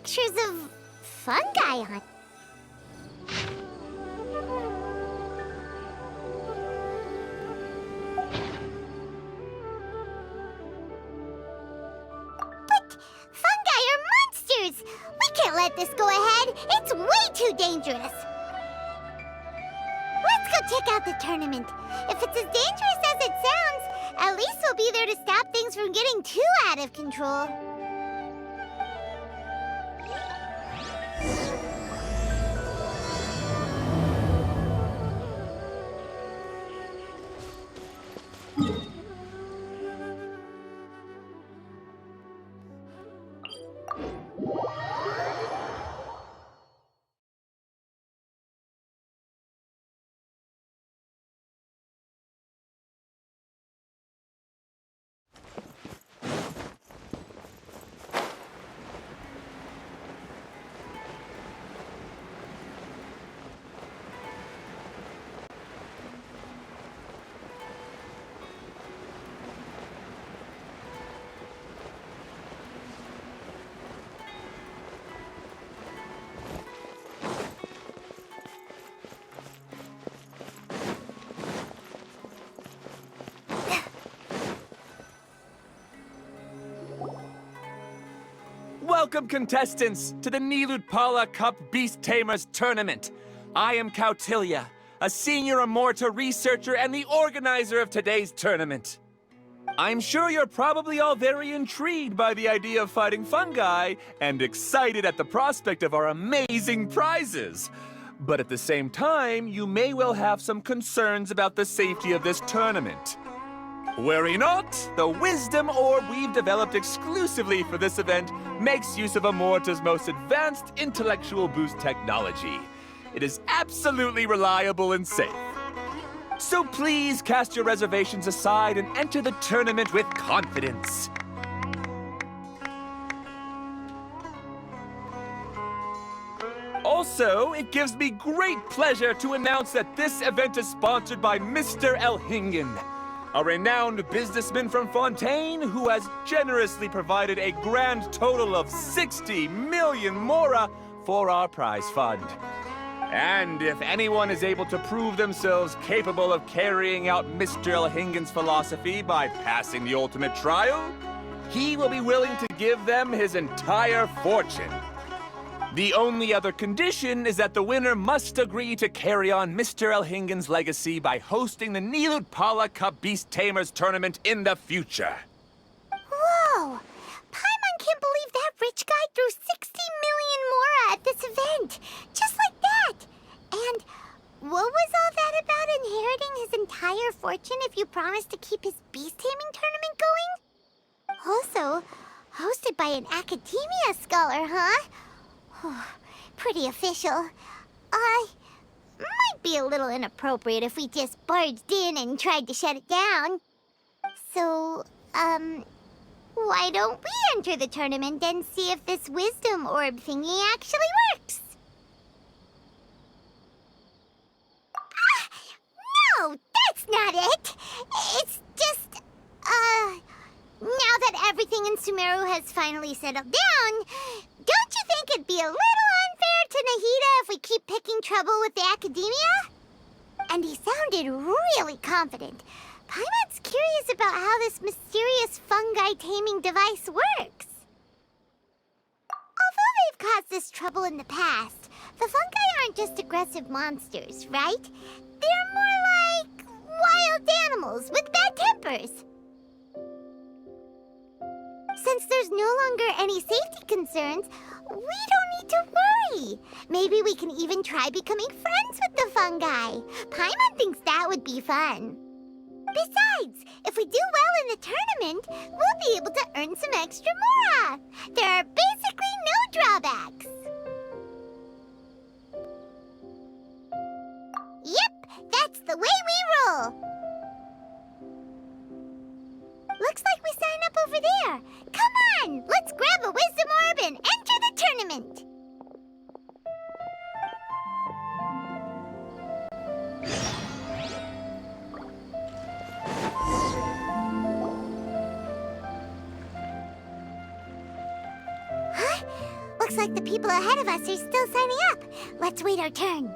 pictures of fungi on. But fungi are monsters! We can't let this go ahead. It's way too dangerous. Let's go check out the tournament. If it's as dangerous as it sounds, at least we'll be there to stop things from getting too out of control. Welcome, contestants, to the Nilutpala Cup Beast Tamers Tournament. I am Kautilya, a senior Amorta researcher and the organizer of today's tournament. I'm sure you're probably all very intrigued by the idea of fighting fungi and excited at the prospect of our amazing prizes. But at the same time, you may well have some concerns about the safety of this tournament. Worry not, the Wisdom Orb we've developed exclusively for this event makes use of Amorta's most advanced intellectual boost technology. It is absolutely reliable and safe. So please cast your reservations aside and enter the tournament with confidence. Also, it gives me great pleasure to announce that this event is sponsored by Mr. Elhingen, a renowned businessman from Fontaine who has generously provided a grand total of 60 million mora for our prize fund. And if anyone is able to prove themselves capable of carrying out Mr. Elhingen's philosophy by passing the ultimate trial, he will be willing to give them his entire fortune. The only other condition is that the winner must agree to carry on Mr. Elhingen's legacy by hosting the Nilutpala Cup Beast Tamers Tournament in the future. Whoa! Paimon can't believe that rich guy threw 60 million mora at this event. Just like that. And what was all that about inheriting his entire fortune if you promised to keep his beast taming tournament going? Also, hosted by an academia scholar, huh? Pretty official. Might be a little inappropriate if we just barged in and tried to shut it down. So, why don't we enter the tournament and see if this wisdom orb thingy actually works? No, that's not it! It's just, now that everything in Sumeru has finally settled down, don't you think it'd be a little unfair to Nahida if we keep picking trouble with the academia? And he sounded really confident. Paimon's curious about how this mysterious fungi taming device works. Although they've caused us trouble in the past, the fungi aren't just aggressive monsters, right? They're more like wild animals with bad tempers. Since there's no longer any safety concerns, we don't need to worry. Maybe we can even try becoming friends with the fungi. Paimon thinks that would be fun. Besides, if we do well in the tournament, we'll be able to earn some extra mora. There are basically no drawbacks. Yep, that's the way we roll. Looks like we sign up over there. Come on, let's grab a wisdom orb and enter the tournament. Huh? Looks like the people ahead of us are still signing up. Let's wait our turn.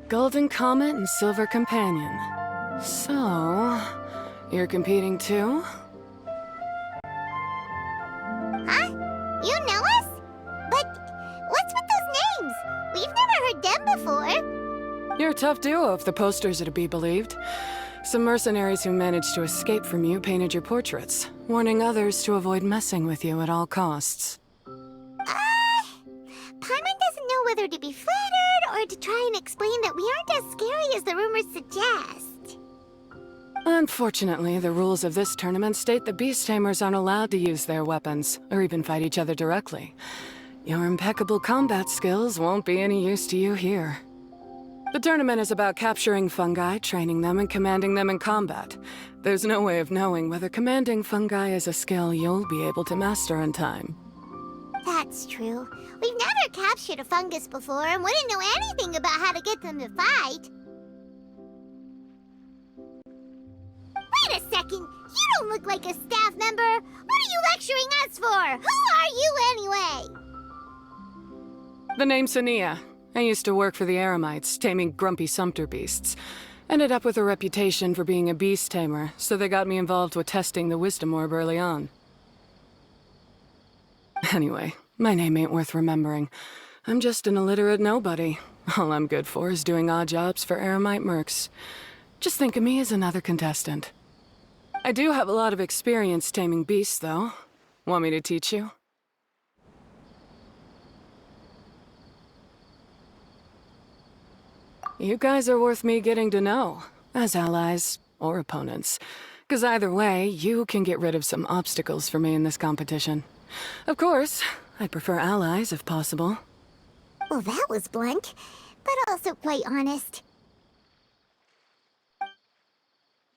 Golden Comet and Silver Companion. So, you're competing too? Huh? You know us? But what's with those names? We've never heard them before. You're a tough duo if the posters are to be believed. Some mercenaries who managed to escape from you painted your portraits, warning others to avoid messing with you at all costs. Paimon doesn't know whether to be flattered or to try and explain that we aren't as scary as the rumors suggest. Unfortunately, the rules of this tournament state that beast tamers aren't allowed to use their weapons, or even fight each other directly. Your impeccable combat skills won't be any use to you here. The tournament is about capturing fungi, training them, and commanding them in combat. There's no way of knowing whether commanding fungi is a skill you'll be able to master in time. That's true. We've never captured a fungus before and wouldn't know anything about how to get them to fight. Wait a second! You don't look like a staff member! What are you lecturing us for? Who are you anyway? The name's Sania. I used to work for the Eremites, taming grumpy sumpter beasts. Ended up with a reputation for being a beast tamer, so they got me involved with testing the wisdom orb early on. Anyway, my name ain't worth remembering. I'm just an illiterate nobody. All I'm good for is doing odd jobs for Eremite mercs. Just think of me as another contestant. I do have a lot of experience taming beasts, though. Want me to teach you? You guys are worth me getting to know, as allies or opponents. 'Cause either way, you can get rid of some obstacles for me in this competition. Of course, I'd prefer allies if possible. Well, that was blunt, but also quite honest.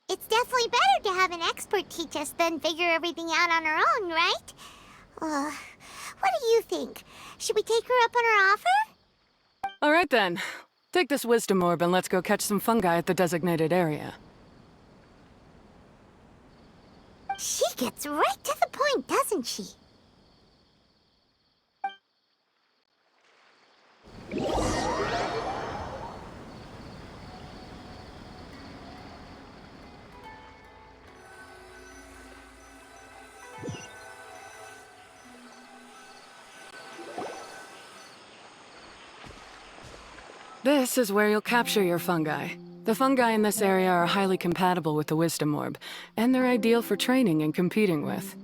It's definitely better to have an expert teach us than figure everything out on our own, right? What do you think? Should we take her up on her offer? All right then. Take this wisdom orb and let's go catch some fungi at the designated area. She gets right to the point, doesn't she? This is where you'll capture your fungi. The fungi in this area are highly compatible with the wisdom orb, and they're ideal for training and competing with.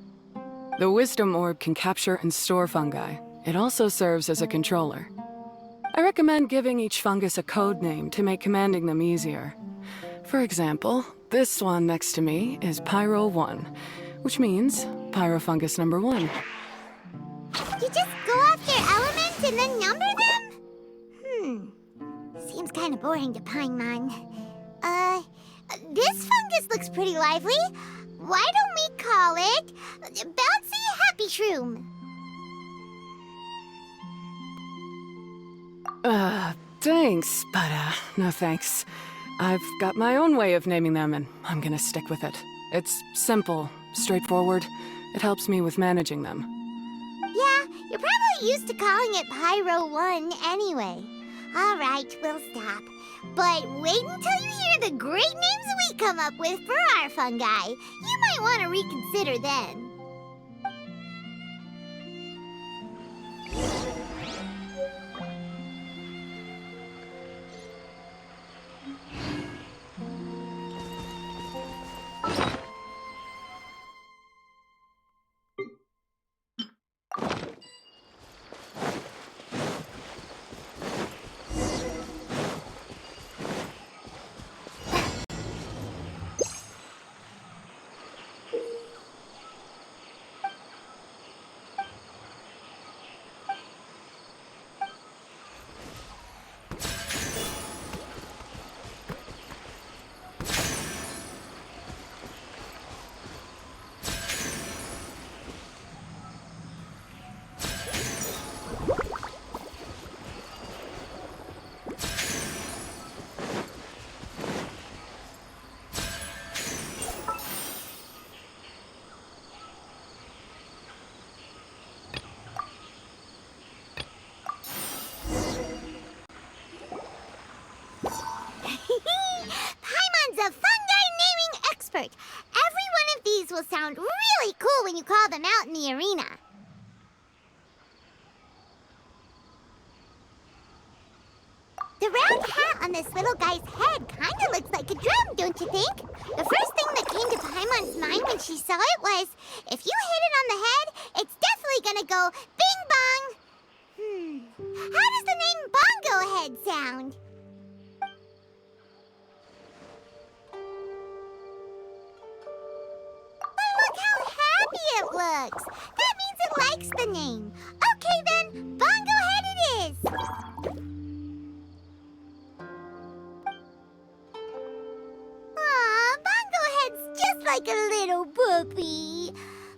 The wisdom orb can capture and store fungi. It also serves as a controller. I recommend giving each fungus a code name to make commanding them easier. For example, this one next to me is Pyro 1, which means Pyrofungus number 1. You just go off their elements and then number them? Seems kind of boring to Paimon. This fungus looks pretty lively. Why don't we call it Bouncy Happy Shroom? Thanks, but no thanks. I've got my own way of naming them, and I'm gonna stick with it. It's simple, straightforward. It helps me with managing them. Yeah, you're probably used to calling it Pyro 1 anyway. All right, we'll stop. But wait until you hear the great names we come up with for our fungi. You might want to reconsider then. will sound really cool when you call them out in the arena. The round hat on this little guy's head kinda looks like a drum, don't you think? The first thing that came to Paimon's mind when she saw it was, if you hit it on the head, it's definitely gonna go bing bong. How does the name Bongo Head sound? But look how happy it looks. That means it likes the name. Okay then, Bongo Head it is. Aw, Bongo Head's just like a little puppy.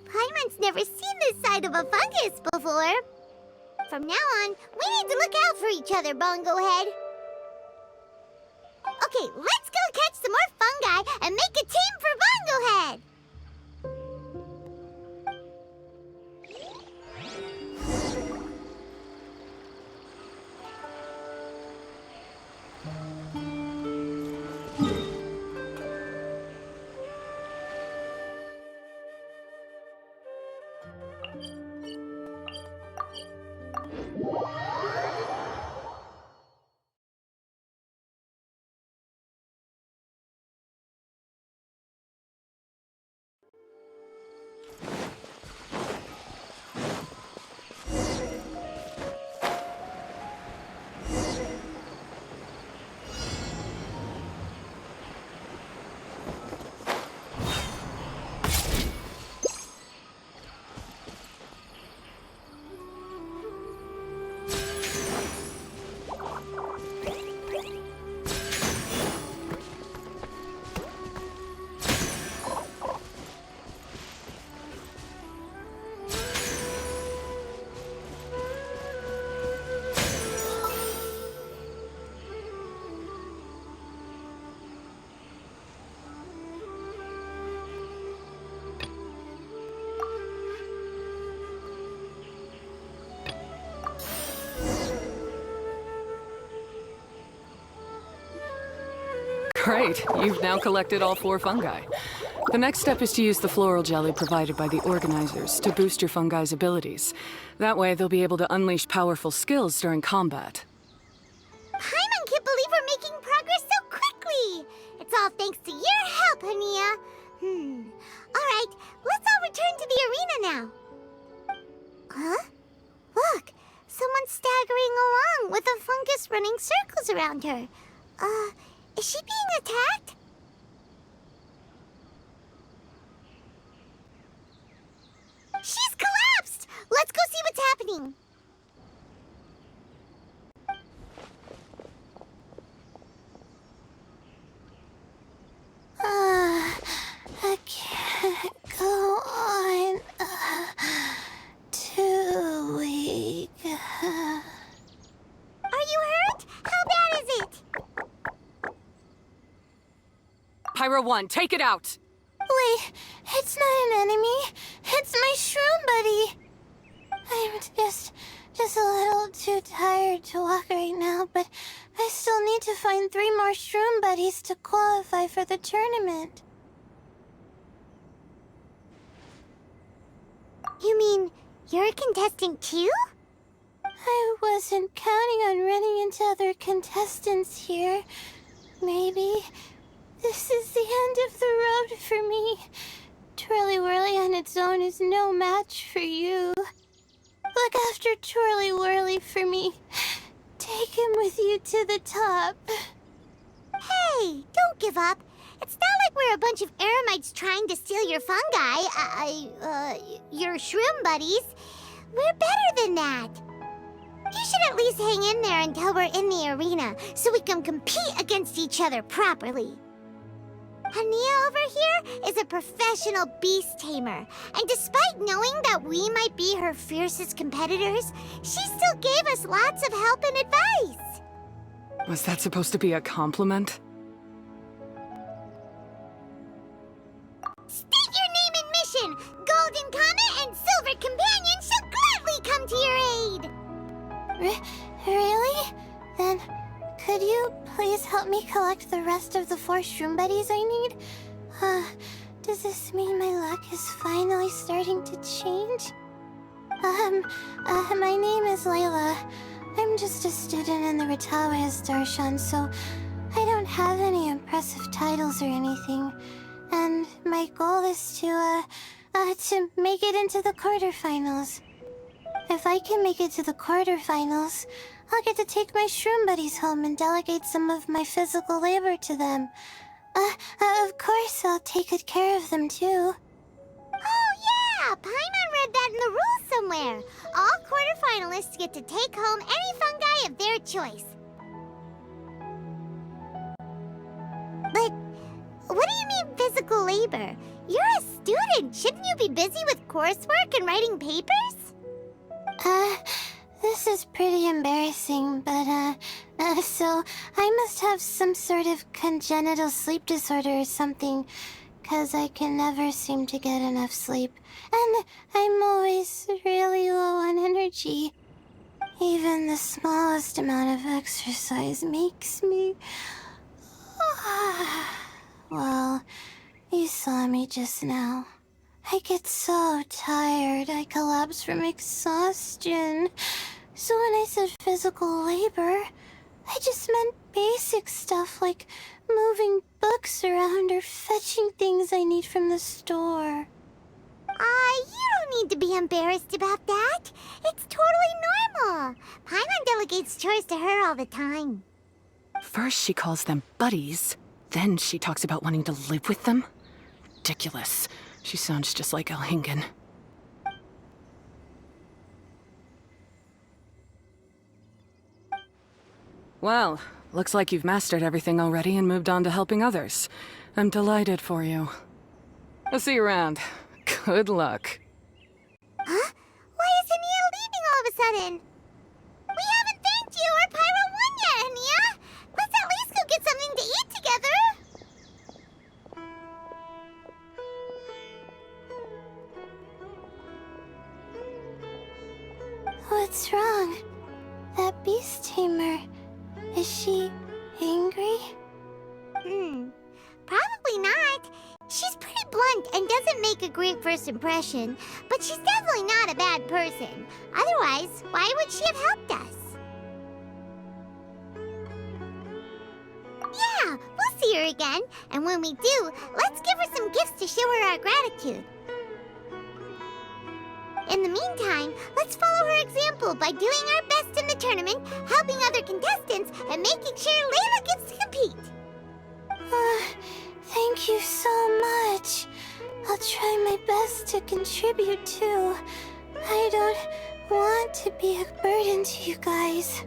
Paimon's never seen this side of a fungus before. From now on, we need to look out for each other, Bongo Head. Okay, let's go catch some more fungi and make a team for Bongo Head. Great, you've now collected all 4 fungi. The next step is to use the floral jelly provided by the organizers to boost your fungi's abilities. That way, they'll be able to unleash powerful skills during combat. Paimon can't believe we're making progress so quickly. It's all thanks to your help, Hania. All right, let's all return to the arena now. Huh? Look, someone's staggering along with a fungus running circles around her. Is she being attacked? She's collapsed! Let's go see what's happening. I can't go on. Too weak. Are you hurt? How bad is it? Pyro 1, take it out! Wait, it's not an enemy. It's my shroom buddy. I'm just a little too tired to walk right now, but I still need to find 3 more shroom buddies to qualify for the tournament. You mean you're a contestant too? I wasn't counting on running into other contestants here. Maybe this is the end of the road for me. Twirly Whirly on its own is no match for you. Look after Twirly Whirly for me. Take him with you to the top. Hey, don't give up. It's not like we're a bunch of eremites trying to steal your fungi. Your shroom buddies. We're better than that. You should at least hang in there until we're in the arena, so we can compete against each other properly. Hania over here is a professional beast tamer, and despite knowing that we might be her fiercest competitors, she still gave us lots of help and advice. Was that supposed to be a compliment? State your name and mission! Golden Comet and Silver Companion shall gladly come to your aid! Really? Then, could you please help me collect the rest of the 4 shroom buddies I need? Does Does this mean my luck is finally starting to change? My name is Layla. I'm just a student in the Ratawe Darshan, so I don't have any impressive titles or anything. And my goal is to make it into the quarterfinals. If I can make it to the quarterfinals, I'll get to take my shroom buddies home and delegate some of my physical labor to them. Of course, I'll take good care of them, too. Oh, yeah! Paimon read that in the rules somewhere. All quarterfinalists get to take home any fungi of their choice. But what do you mean physical labor? You're a student. Shouldn't you be busy with coursework and writing papers? This is pretty embarrassing, but, so I must have some sort of congenital sleep disorder or something, 'cause I can never seem to get enough sleep, and I'm always really low on energy. Even the smallest amount of exercise makes me... Well, you saw me just now. I get so tired, I collapse from exhaustion. So when I said physical labor, I just meant basic stuff like moving books around or fetching things I need from the store. You don't need to be embarrassed about that. It's totally normal. Paimon delegates chores to her all the time. First she calls them buddies, then she talks about wanting to live with them. Ridiculous. She sounds just like Elhingen. Well, looks like you've mastered everything already and moved on to helping others. I'm delighted for you. I'll see you around. Good luck. Huh? Why is Ania leaving all of a sudden? We haven't thanked you or Pyro won yet, Ania! Let's at least go get something to eat together! What's wrong? That beast tamer... Is she angry? Probably not. She's pretty blunt and doesn't make a great first impression, but she's definitely not a bad person. Otherwise, why would she have helped us? Yeah, we'll see her again, and when we do, let's give her some gifts to show her our gratitude. In the meantime, let's follow her example by doing our best in the tournament, helping other contestants, and making sure Layla gets to compete. Thank you so much. I'll try my best to contribute too. I don't want to be a burden to you guys.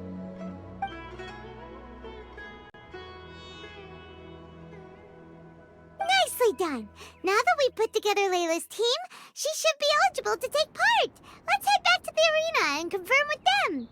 Nicely done. Now that we've put together Layla's team, she should be eligible to take part. Let's head back to the arena and confirm with them.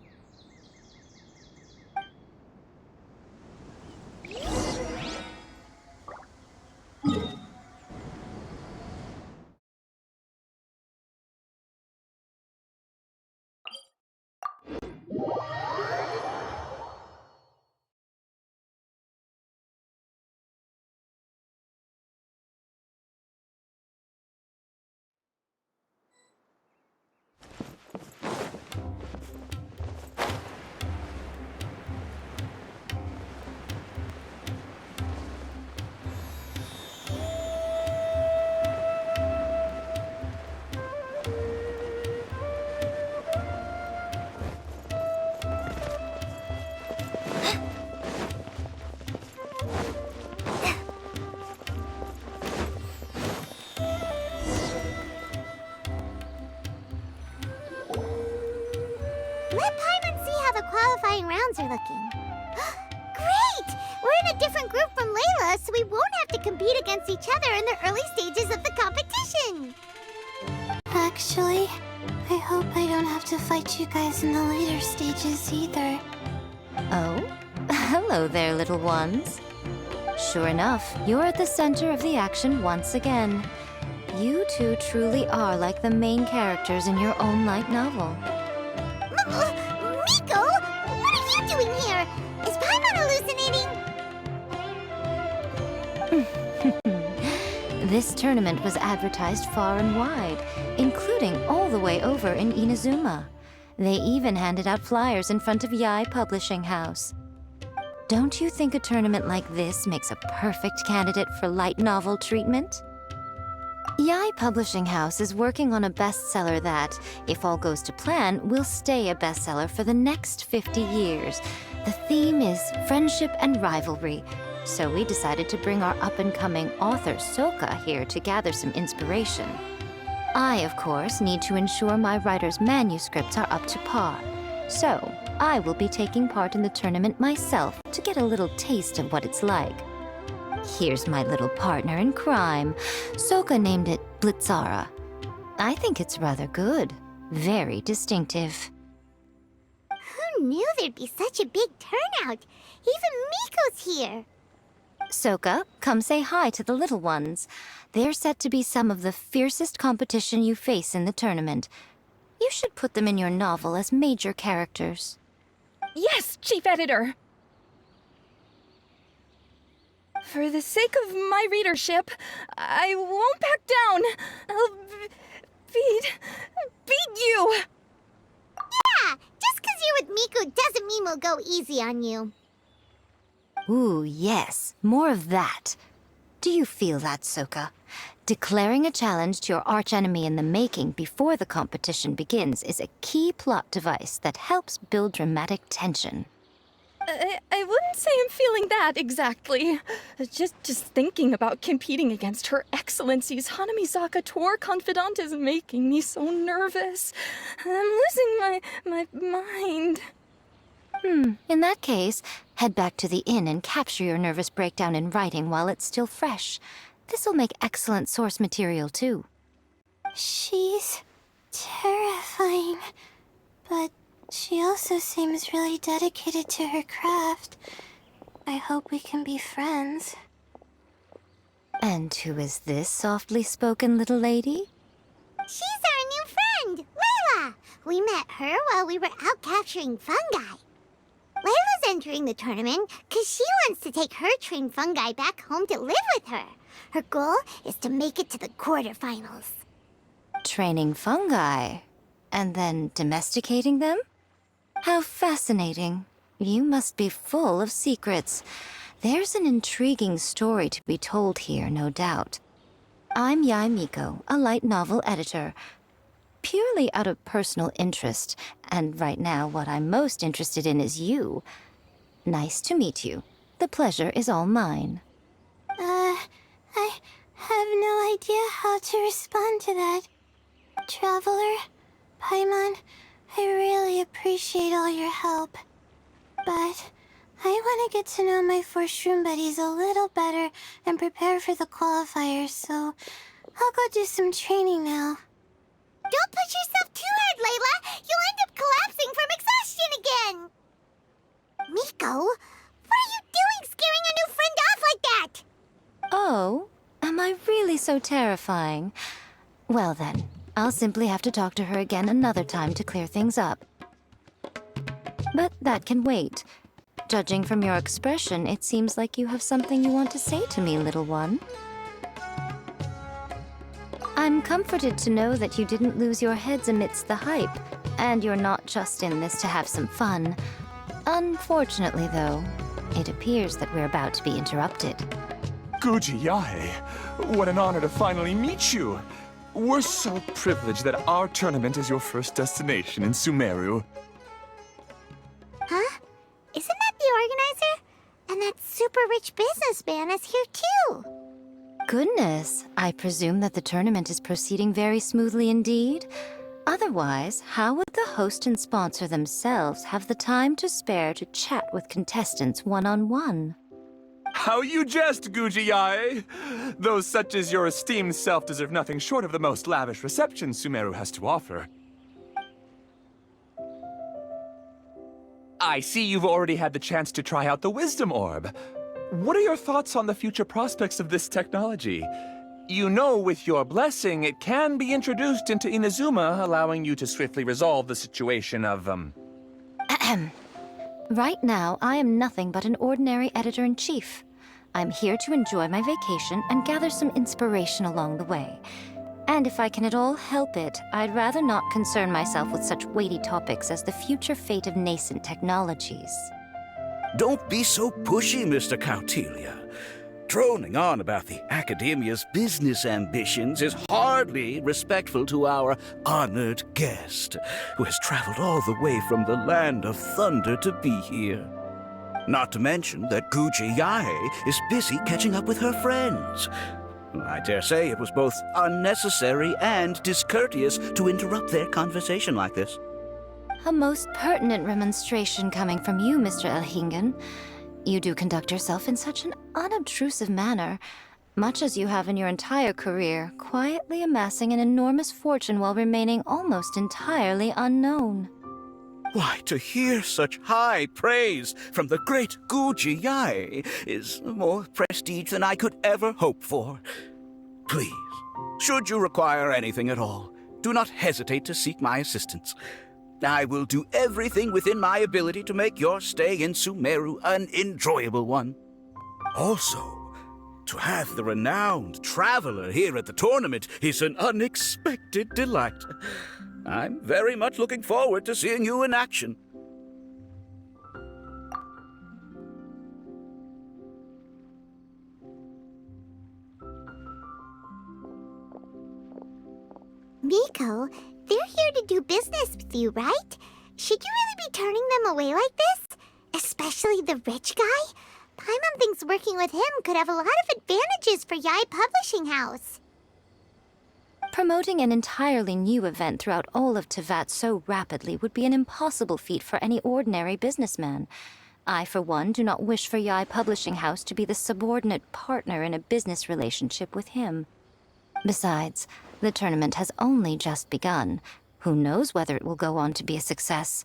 Let Paimon see how the qualifying rounds are looking. Great! We're in a different group from Layla, so we won't have to compete against each other in the early stages of the competition. Actually, I hope I don't have to fight you guys in the later stages either. Oh? Hello there, little ones. Sure enough, you're at the center of the action once again. You two truly are like the main characters in your own light novel. Miko? What are you doing here? Is Paimon hallucinating? This tournament was advertised far and wide, including all the way over in Inazuma. They even handed out flyers in front of Yai Publishing House. Don't you think a tournament like this makes a perfect candidate for light novel treatment? Yai Publishing House is working on a bestseller that, if all goes to plan, will stay a bestseller for the next 50 years. The theme is friendship and rivalry, so we decided to bring our up-and-coming author Soka here to gather some inspiration. I, of course, need to ensure my writer's manuscripts are up to par. So, I will be taking part in the tournament myself to get a little taste of what it's like. Here's my little partner in crime. Soka named it Blitzara. I think it's rather good. Very distinctive. Who knew there'd be such a big turnout? Even Miko's here. Soka, come say hi to the little ones. They're set to be some of the fiercest competition you face in the tournament. You should put them in your novel as major characters. Yes, Chief Editor! For the sake of my readership, I won't back down. I'll beat you! Yeah, just 'cause you're with Miko doesn't mean we'll go easy on you. Ooh, yes. More of that. Do you feel that, Soka? Declaring a challenge to your archenemy in the making before the competition begins is a key plot device that helps build dramatic tension. I wouldn't say I'm feeling that exactly. Just thinking about competing against Her Excellency's Hanamizaka tour confidant is making me so nervous. I'm losing my mind. In that case, head back to the inn and capture your nervous breakdown in writing while it's still fresh. This'll make excellent source material, too. She's terrifying, but she also seems really dedicated to her craft. I hope we can be friends. And who is this softly spoken little lady? She's our new friend, Layla! We met her while we were out capturing fungi. Layla's entering the tournament because she wants to take her trained fungi back home to live with her. Her goal is to make it to the quarterfinals. Training fungi, and then domesticating them? How fascinating. You must be full of secrets. There's an intriguing story to be told here, no doubt. I'm Yai Miko, a light novel editor. Purely out of personal interest, and right now what I'm most interested in is you. Nice to meet you. The pleasure is all mine. I have no idea how to respond to that. Traveler, Paimon, I really appreciate all your help. But I want to get to know my 4 shroom buddies a little better and prepare for the qualifiers, so I'll go do some training now. Don't push yourself too hard, Layla! You'll end up collapsing from exhaustion again! Miko, what are you doing scaring a new friend off like that? Oh, am I really so terrifying? Well then, I'll simply have to talk to her again another time to clear things up. But that can wait. Judging from your expression, it seems like you have something you want to say to me, little one. I'm comforted to know that you didn't lose your heads amidst the hype, and you're not just in this to have some fun. Unfortunately, though, it appears that we're about to be interrupted. Guji Yae, what an honor to finally meet you. We're so privileged that our tournament is your first destination in Sumeru. Huh? Isn't that the organizer? And that super rich businessman is here too. Goodness, I presume that the tournament is proceeding very smoothly indeed. Otherwise, how would the host and sponsor themselves have the time to spare to chat with contestants one-on-one? How you jest, Guji Yae! Those such as your esteemed self deserve nothing short of the most lavish reception Sumeru has to offer. I see you've already had the chance to try out the Wisdom Orb. What are your thoughts on the future prospects of this technology? You know, with your blessing, it can be introduced into Inazuma, allowing you to swiftly resolve the situation of, Right now, I am nothing but an ordinary editor-in-chief. I'm here to enjoy my vacation and gather some inspiration along the way. And if I can at all help it, I'd rather not concern myself with such weighty topics as the future fate of nascent technologies. Don't be so pushy, Mr. Cautelia. Droning on about the Academia's business ambitions is hardly respectful to our honored guest, who has traveled all the way from the land of thunder to be here. Not to mention that Guji Yae is busy catching up with her friends. I dare say it was both unnecessary and discourteous to interrupt their conversation like this. A most pertinent remonstration coming from you, Mr. Elhingen. You do conduct yourself in such an unobtrusive manner, much as you have in your entire career, quietly amassing an enormous fortune while remaining almost entirely unknown. Why, to hear such high praise from the great Guji Yae is more prestige than I could ever hope for. Please, should you require anything at all, do not hesitate to seek my assistance. I will do everything within my ability to make your stay in Sumeru an enjoyable one. Also, to have the renowned traveler here at the tournament is an unexpected delight. I'm very much looking forward to seeing you in action. Miko, they're here to do business with you, right? Should you really be turning them away like this? Especially the rich guy? Paimon thinks working with him could have a lot of advantages for Yae Publishing House. Promoting an entirely new event throughout all of Teyvat so rapidly would be an impossible feat for any ordinary businessman. I, for one, do not wish for Yae Publishing House to be the subordinate partner in a business relationship with him. Besides, the tournament has only just begun. Who knows whether it will go on to be a success?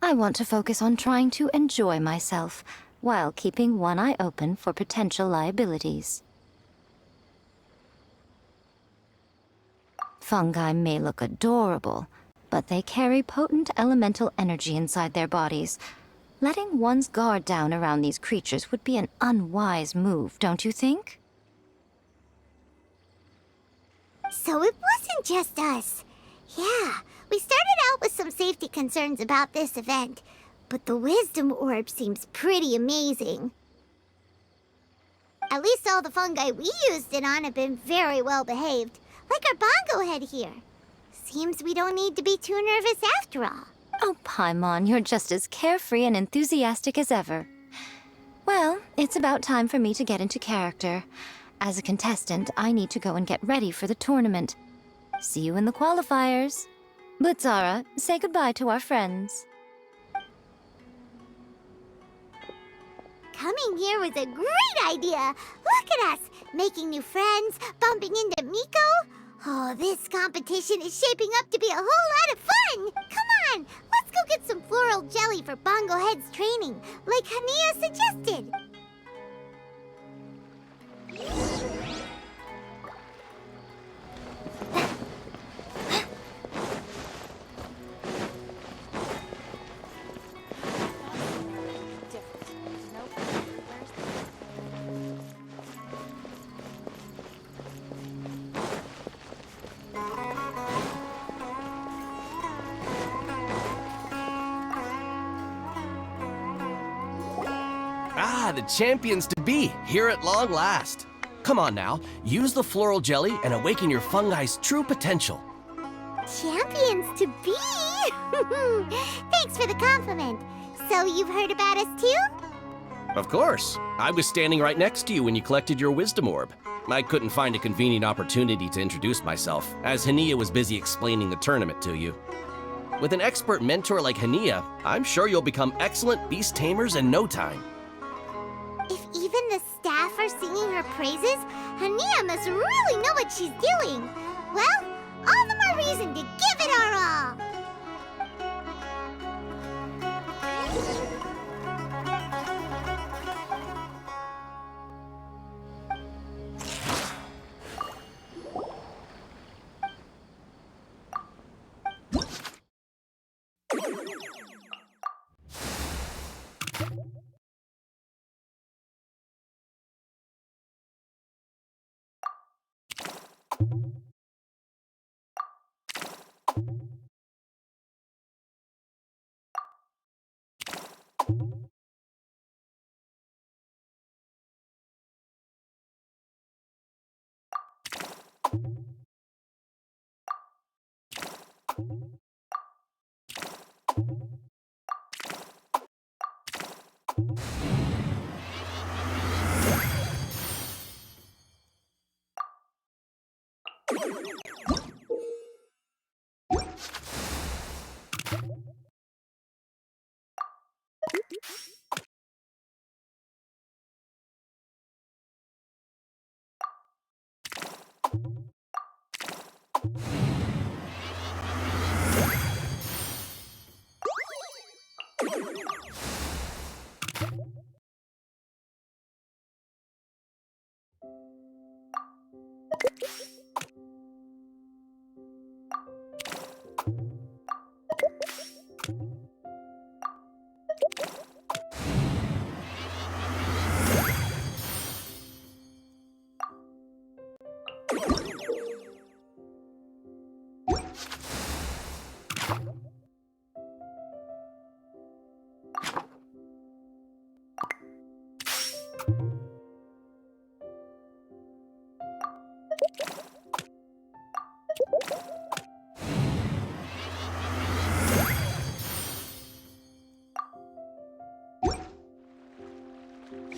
I want to focus on trying to enjoy myself, while keeping one eye open for potential liabilities. Fungi may look adorable, but they carry potent elemental energy inside their bodies. Letting one's guard down around these creatures would be an unwise move, don't you think? So it wasn't just us. Yeah, we started out with some safety concerns about this event, but the wisdom orb seems pretty amazing. At least all the fungi we used it on have been very well behaved, like our bongo head here. Seems we don't need to be too nervous after all. Oh, Paimon, you're just as carefree and enthusiastic as ever. Well, it's about time for me to get into character. As a contestant, I need to go and get ready for the tournament. See you in the qualifiers. Blitzara, say goodbye to our friends. Coming here was a great idea. Look at us, making new friends, bumping into Miko. Oh, this competition is shaping up to be a whole lot of fun. Come on, let's go get some floral jelly for Bongo Head's training, like Hania suggested. Ah, the champions to be, here at long last. Come on now, use the floral jelly and awaken your fungi's true potential. Champions to be? Thanks for the compliment. So you've heard about us too? Of course. I was standing right next to you when you collected your wisdom orb. I couldn't find a convenient opportunity to introduce myself, as Hania was busy explaining the tournament to you. With an expert mentor like Hania, I'm sure you'll become excellent beast tamers in no time. If even the staff are singing her praises, Hania must really know what she's doing. Well, all the more reason to give it our all.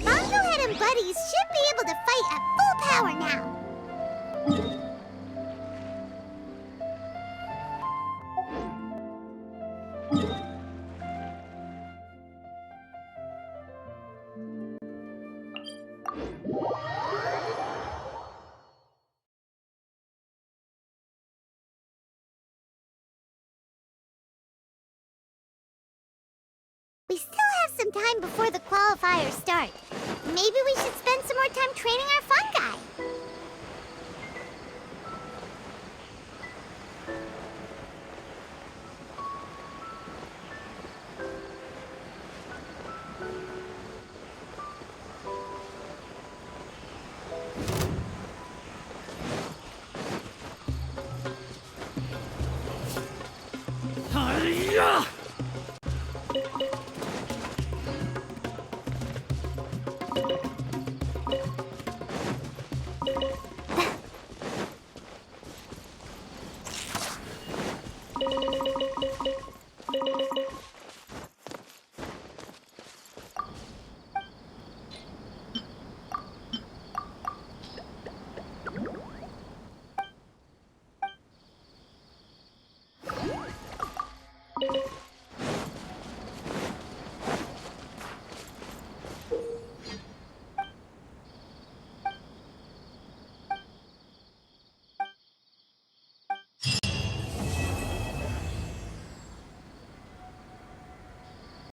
Bongohead and buddies should be able to fight at full power now. We still have some time before the qualifiers start. Maybe we should spend some more time training our fungi.